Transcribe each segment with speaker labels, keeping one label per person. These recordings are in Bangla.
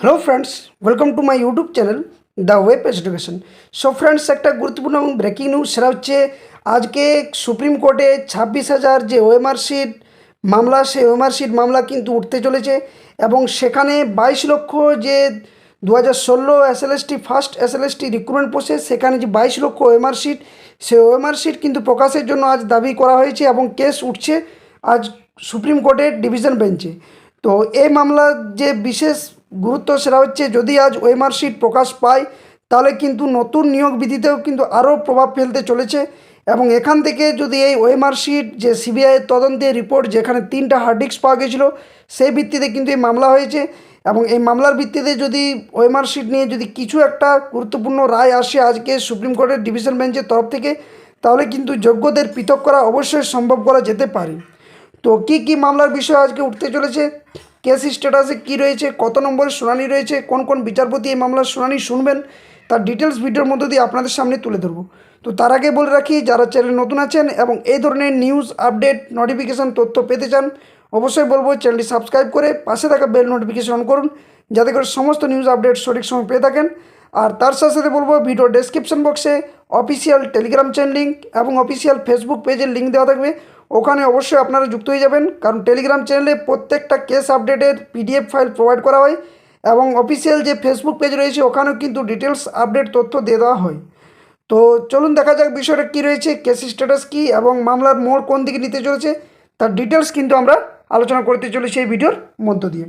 Speaker 1: Hello friends, welcome to my YouTube channel the web education. So friends, একটা গুরুত্বপূর্ণ এবং ব্রেকিং নিউজ, সেটা হচ্ছে আজকে সুপ্রিম কোর্টে 26,000 যে ওএমআর শিট মামলা, সেই ওএমআর শিট মামলা কিন্তু উঠতে চলেছে। এবং সেখানে 22 লক্ষ যে 2016 SLST first SLST recruitment process, সেখানে যে 22 লক্ষ ওএমআর শিট, সেই ওএমআর শিট কিন্তু প্রকাশের জন্য আজ দাবি করা হয়েছে এবং কেস উঠছে আজ সুপ্রিম কোর্টের ডিভিশন বেঞ্চে। তো এই মামলার যে বিশেষ গুরুত্ব, সেটা হচ্ছে যদি আজ ওএমআর শিট প্রকাশ পায়, তাহলে কিন্তু নতুন নিয়োগ বিধিতেও কিন্তু আরও প্রভাব ফেলতে চলেছে। এবং এখান থেকে যদি এই ওএমআর শিট যে সিবিআইয়ের তদন্তের রিপোর্ট, যেখানে 3টা হার্ড ডিস্ক পাওয়া গেছিলো, সেই ভিত্তিতে কিন্তু এই মামলা হয়েছে। এবং এই মামলার ভিত্তিতে যদি ওএমআর শিট নিয়ে যদি কিছু একটা গুরুত্বপূর্ণ রায় আসে আজকে সুপ্রিম কোর্টের ডিভিশন বেঞ্চের তরফ থেকে, তাহলে কিন্তু যোগ্যদের পৃথক করা অবশ্যই সম্ভব করা যেতে পারে। তো কি মামলার বিষয় আজকে উঠতে চলেছে, কেস স্ট্যাটাসে কী রয়েছে, কত নম্বরের শুনানি রয়েছে, কোন কোন বিচারপতি এই মামলার শুনানি শুনবেন, তার ডিটেলস ভিডিওর মধ্য দিয়ে আপনাদের সামনে তুলে ধরবো। তো তার আগে বলে রাখি, যারা চ্যানেল নতুন আছেন এবং এই ধরনের নিউজ আপডেট নোটিফিকেশান তথ্য পেতে চান, অবশ্যই বলবো চ্যানেলটি সাবস্ক্রাইব করে পাশে থাকা বেল নোটিফিকেশন অন করুন, যাতে করে সমস্ত নিউজ আপডেট সঠিক সময় পেয়ে থাকেন। আর তার সাথে সাথে বলবো, ভিডিও ডেসক্রিপশন বক্সে অফিসিয়াল টেলিগ্রাম চ্যানেল লিঙ্ক এবং অফিসিয়াল ফেসবুক পেজের লিঙ্ক দেওয়া থাকবে, ওখানে অবশ্যই আপনারা যুক্ত হয়ে যাবেন। কারণ টেলিগ্রাম চ্যানেলে প্রত্যেকটা কেস আপডেটের পিডিএফ ফাইল প্রোভাইড করা হয় এবং অফিসিয়াল যে ফেসবুক পেজ রয়েছে, ওখানেও কিন্তু ডিটেলস আপডেট তথ্য দিয়ে দেওয়া হয়। তো চলুন দেখা যাক বিষয়টা কী রয়েছে, কেস স্ট্যাটাস কী এবং মামলার মোড় কোন দিকে নিতে চলেছে, তার ডিটেলস কিন্তু আমরা আলোচনা করতে চলেছি এই ভিডিওর মধ্য দিয়ে।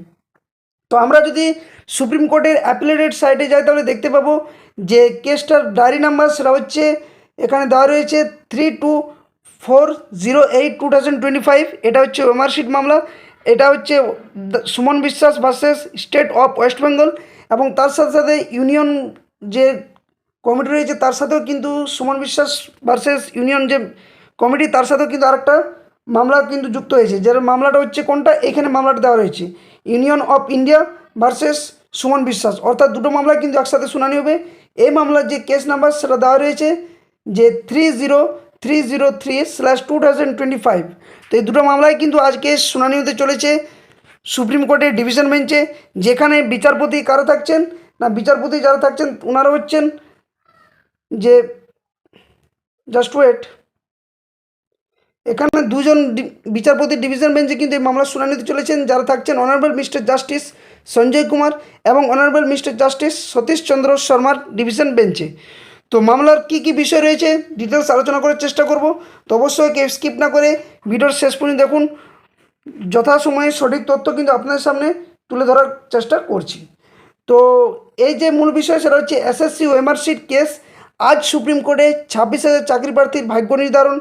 Speaker 1: তো আমরা যদি সুপ্রিম কোর্টের অ্যাপিলেটেড সাইটে যাই, তাহলে দেখতে পাবো যে কেসটার ডায়েরি নাম্বার, সেটা হচ্ছে এখানে দেওয়া রয়েছে 32408/2025। এটা হচ্ছে ওএমআর শিট মামলা। এটা হচ্ছে সুমন বিশ্বাস versus state of West Bengal. এবং তার সাথে সাথে ইউনিয়ন যে কমিটি রয়েছে, তার সাথেও কিন্তু সুমন বিশ্বাস ভার্সেস ইউনিয়ন যে কমিটি, তার সাথেও কিন্তু আরেকটা মামলা কিন্তু যুক্ত হয়েছে। যার মামলাটা হচ্ছে কোনটা, এখানে মামলাটা দেওয়া রয়েছে union of India versus Suman বিশ্বাস, অর্থাৎ দুটো মামলা কিন্তু একসাথে শুনানি হবে। এই মামলার যে কেস নাম্বার, সেটা দেওয়া রয়েছে যে 30303/2025। তো এই দুটো মামলায় কিন্তু আজকে শুনানি হতে চলেছে সুপ্রিম কোর্টের ডিভিশন বেঞ্চে, যেখানে বিচারপতি কারা থাকছেন না, বিচারপতি যারা থাকছেন ওনারা হচ্ছেন যে, জাস্ট ওয়েট, এখানে দুজন বিচারপতি ডিভিশন বেঞ্চে কিন্তু এই মামলার শুনানিতে চলেছেন, যারা থাকছেন honourable mister justice Sanjay Kumar এবং অনারেবল মিস্টার জাস্টিস সতীশ চন্দ্র শর্মার ডিভিশন বেঞ্চে। তো মামলার কি বিষয় রয়েছে ডিটেলস আলোচনা করার চেষ্টা করব। তো অবশ্যই কেউ স্কিপ না করে ভিডিওর শেষ পর্যন্ত দেখুন, যথাসময়ে সঠিক তথ্য কিন্তু আপনাদের সামনে তুলে ধরার চেষ্টা করছি। তো এই যে মূল বিষয়, সেটা হচ্ছে এসএসসি ওএমআর শিট কেস। আজ সুপ্রিম কোর্টে 26,000 চাকরি প্রার্থীর ভাগ্য নির্ধারণ,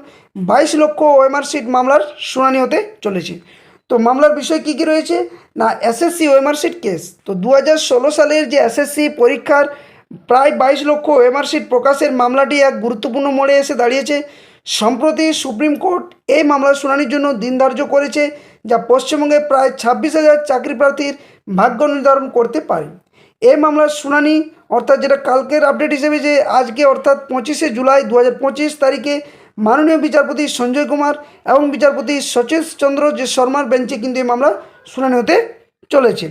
Speaker 1: 22 লক্ষ ওএমআর শিট মামলার শুনানি হতে চলেছে। তো মামলার বিষয় কী রয়েছে না, এসএসসি ওএমআর শিট কেস। তো 2016 সালের যে এসএসসি পরীক্ষার প্রায় 22 লক্ষ ওএমআর শিট প্রকাশের মামলাটি এক গুরুত্বপূর্ণ মোড়ে এসে দাঁড়িয়েছে। সম্প্রতি সুপ্রিম কোর্ট এই মামলার শুনানির জন্য দিন ধার্য করেছে, যা পশ্চিমবঙ্গে প্রায় 26,000 চাকরি প্রার্থীর ভাগ্য নির্ধারণ করতে পারে। এই মামলার শুনানি, অর্থাৎ যেটা কালকের আপডেট হিসেবে, যে আজকে অর্থাৎ 25শে জুলাই 2025 তারিখে মাননীয় বিচারপতি সঞ্জয় কুমার এবং বিচারপতি সতীশ চন্দ্র যে শর্মার বেঞ্চে কিন্তু এই মামলা শুনানি হতে চলেছে।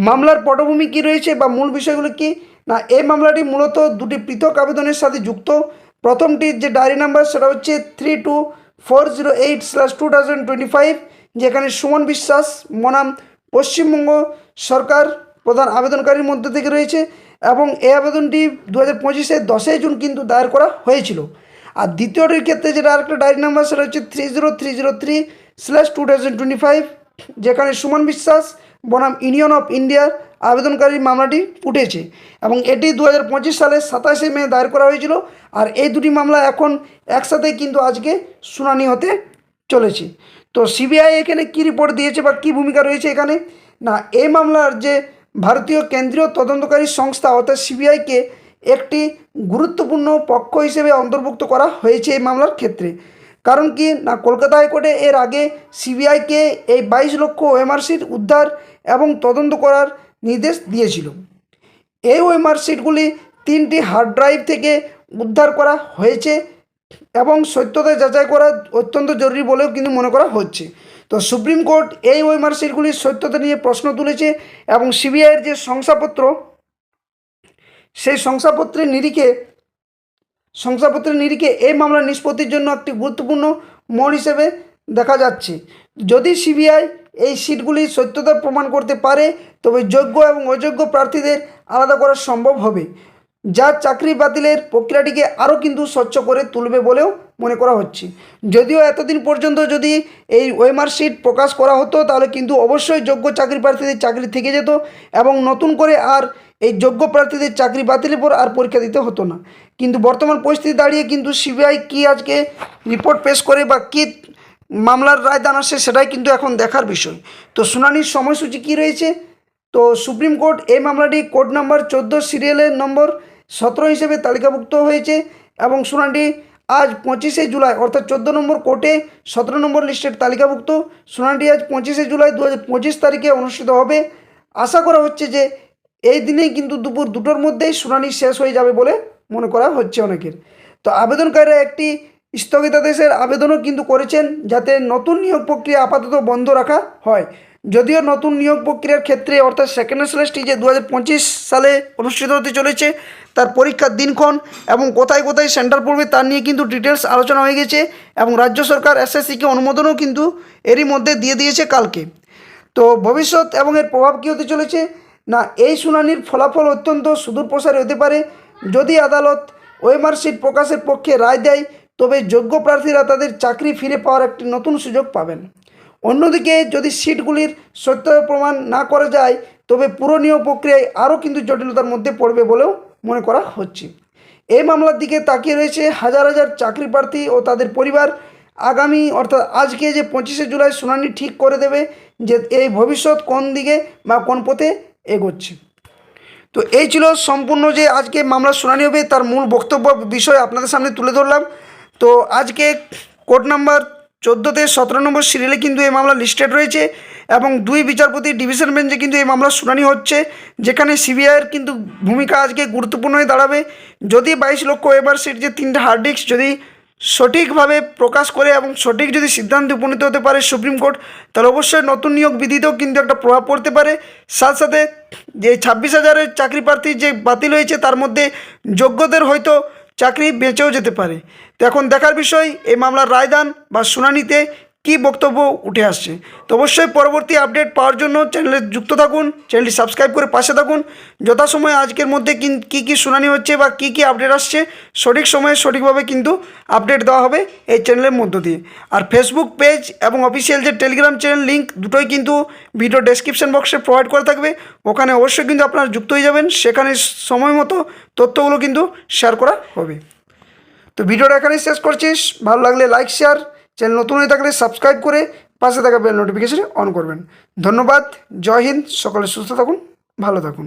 Speaker 1: মামলার পটভূমি কী রয়েছে বা মূল বিষয়গুলো কী না, এই মামলাটি মূলত দুটি পৃথক আবেদনের সাথে যুক্ত। প্রথমটির যে ডায়েরি নাম্বার, সেটা হচ্ছে 32408/2025, যেখানে সুমন বিশ্বাস বনাম পশ্চিমবঙ্গ সরকার প্রধান আবেদনকারীর মধ্যে থেকে রয়েছে। এবং এই আবেদনটি 2025-এর 10 জুন কিন্তু দায়ের করা হয়েছিল। আর দ্বিতীয়টির ক্ষেত্রে যেটা আরেকটা ডায়েরি নাম্বার, সেটা হচ্ছে 30303/2025, যেখানে সুমন বিশ্বাস বনাম ইউনিয়ন অফ ইন্ডিয়ার আবেদনকারী মামলাটি উঠেছে এবং এটি 2025 সালের 27শে মে দায়ের করা হয়েছিল। আর এই দুটি মামলা এখন একসাথে কিন্তু আজকে শুনানি হতে চলেছে। তো সিবিআই এখানে কী রিপোর্ট দিয়েছে বা কী ভূমিকা রয়েছে এখানে না, এই মামলার যে ভারতীয় কেন্দ্রীয় তদন্তকারী সংস্থা অর্থাৎ সিবিআইকে একটি গুরুত্বপূর্ণ পক্ষ হিসেবে অন্তর্ভুক্ত করা হয়েছে এই মামলার ক্ষেত্রে। কারণ কি না, কলকাতা হাইকোর্টে এর আগে সিবিআইকে এই 22 লক্ষ ওএমআর শিট উদ্ধার এবং তদন্ত করার নির্দেশ দিয়েছিল। এই ওএমআর শিটগুলি 3টি হার্ড ড্রাইভ থেকে উদ্ধার করা হয়েছে এবং সত্যতা যাচাই করা অত্যন্ত জরুরি বলেও কিন্তু মনে করা হচ্ছে। তো সুপ্রিম কোর্ট এই ওএমআর শিটগুলির সত্যতা নিয়ে প্রশ্ন তুলেছে এবং সিবিআইয়ের যে শংসাপত্র, সেই শংসাপত্রের নিরিখে এই মামলার নিষ্পত্তির জন্য একটি গুরুত্বপূর্ণ মোড় হিসেবে দেখা যাচ্ছে। যদি সিবিআই এই সিটগুলির সত্যতা প্রমাণ করতে পারে তবে যোগ্য এবং অযোগ্য প্রার্থীদের আলাদা করা সম্ভব হবে, যা চাকরি বাতিলের প্রক্রিয়াটিকে আরও কিন্তু স্বচ্ছ করে তুলবে বলেও মনে করা হচ্ছে। যদিও এতদিন পর্যন্ত যদি এই ওএমআর শিট প্রকাশ করা হতো তাহলে কিন্তু অবশ্যই যোগ্য চাকরি প্রার্থীদের চাকরি থেকে যেত এবং নতুন করে আর এই যোগ্য প্রার্থীদের চাকরি বাতিলের পর আর পরীক্ষা দিতে হতো না। কিন্তু বর্তমান পরিস্থিতি দাঁড়িয়ে কিন্তু সিবিআই কি আজকে রিপোর্ট পেশ করে বা কী মামলার রায়দান আসে সেটাই কিন্তু এখন দেখার বিষয়। তো শুনানির সময়সূচি কী রয়েছে? তো সুপ্রিম কোর্ট এই মামলাটি কোর্ট নাম্বার 14 সিরিয়ালের নম্বর 17 হিসেবে তালিকাভুক্ত হয়েছে এবং শুনানিটি আজ 25শে জুলাই অর্থাৎ 14 নম্বর কোর্টে 17 নম্বর লিস্টের তালিকাভুক্ত। শুনানিটি আজ 25শে জুলাই 2025 তারিখে অনুষ্ঠিত হবে। আশা করা হচ্ছে যে এই দিনেই কিন্তু দুপুর 2টোর মধ্যেই শুনানি শেষ হয়ে যাবে বলে মনে করা হচ্ছে অনেকের। তো আবেদনকারীরা একটি স্থগিতাদেশের আবেদনও কিন্তু করেছেন যাতে নতুন নিয়োগ প্রক্রিয়া আপাতত বন্ধ রাখা হয়। যদিও নতুন নিয়োগ প্রক্রিয়ার ক্ষেত্রে অর্থাৎ সেকেন্ড সেলেস্টটি যে 2025 সালে অনুষ্ঠিত হতে চলেছে তার পরীক্ষার দিনক্ষণ এবং কোথায় কোথায় সেন্টার পড়বে তার নিয়ে কিন্তু ডিটেলস আলোচনা হয়ে গেছে এবং রাজ্য সরকার এসএসসিকে অনুমোদনও কিন্তু এরই মধ্যে দিয়ে দিয়েছে কালকে। তো ভবিষ্যৎ এবং এর প্রভাব কী হতে চলেছে না, এই শুনানির ফলাফল অত্যন্ত সুদূরপ্রসারী হতে পারে। যদি আদালত ওএমআর শিট প্রকাশের পক্ষে রায় দেয় তবে যোগ্য প্রার্থীরা তাদের চাকরি ফিরে পাওয়ার একটি নতুন সুযোগ পাবেন। অন্যদিকে যদি সিটগুলির সত্যতা প্রমাণ না করা যায় তবে পুরো নিয়োগ প্রক্রিয়ায় আরও কিন্তু জটিলতার মধ্যে পড়বে বলেও মনে করা হচ্ছে। এই মামলার দিকে তাকিয়ে রয়েছে হাজার হাজার চাকরি প্রার্থী ও তাদের পরিবার। আগামী অর্থাৎ আজকে যে 25শে জুলাই শুনানি ঠিক করে দেবে যে এই ভবিষ্যৎ কোন দিকে বা কোন পথে এগোচ্ছে। তো এই ছিল সম্পূর্ণ যে আজকে মামলার শুনানি হবে তার মূল বক্তব্য বিষয় আপনাদের সামনে তুলে ধরলাম। তো আজকে কোর্ট নাম্বার 14তে 17 নম্বর সিরিয়ালে কিন্তু এই মামলা লিস্টেড রয়েছে এবং 2 বিচারপতি ডিভিশন বেঞ্চে কিন্তু এই মামলার শুনানি হচ্ছে, যেখানে সিবিআইয়ের কিন্তু ভূমিকা আজকে গুরুত্বপূর্ণ হয়ে দাঁড়াবে। যদি 22 লক্ষ ওএমআর শিট যে 3টে হার্ড ডিস্ক যদি সঠিকভাবে প্রকাশ করে এবং সঠিক যদি সিদ্ধান্তে উপনীত হতে পারে সুপ্রিম কোর্ট, তাহলে অবশ্যই নতুন নিয়োগ বিধিতেও কিন্তু একটা প্রভাব পড়তে পারে। সাথে সাথে যে 26,000-এর চাকরি প্রার্থী যে বাতিল হয়েছে তার মধ্যে যোগ্যদের হয়তো চাকরি বেঁচেও যেতে পারে। তো এখন দেখার বিষয় এই মামলার রায়দান বা শুনানিতে কী বক্তব্য উঠে আসছে। তো অবশ্যই পরবর্তী আপডেট পাওয়ার জন্য চ্যানেলে যুক্ত থাকুন, চ্যানেলটি সাবস্ক্রাইব করে পাশে থাকুন। যথাসময়ে আজকের মধ্যে কী শুনানি হচ্ছে বা কী আপডেট আসছে সঠিক সময়ে সঠিকভাবে কিন্তু আপডেট দেওয়া হবে এই চ্যানেলের মধ্য দিয়ে। আর ফেসবুক পেজ এবং অফিসিয়াল যে টেলিগ্রাম চ্যানেল লিঙ্ক দুটোই কিন্তু ভিডিও ডেসক্রিপশন বক্সে প্রোভাইড করা থাকবে, ওখানে অবশ্যই কিন্তু আপনারা যুক্ত হয়ে যাবেন। সেখানে সময় মতো তথ্যগুলো কিন্তু শেয়ার করা হবে। তো ভিডিওটা এখানেই শেষ করছিস। ভালো লাগলে লাইক শেয়ার, চ্যানেল নতুন হয়ে থাকলে সাবস্ক্রাইব করে পাশে থাকা বেল নোটিফিকেশানে অন করবেন। ধন্যবাদ। জয় হিন্দ। সকলে সুস্থ থাকুন, ভালো থাকুন।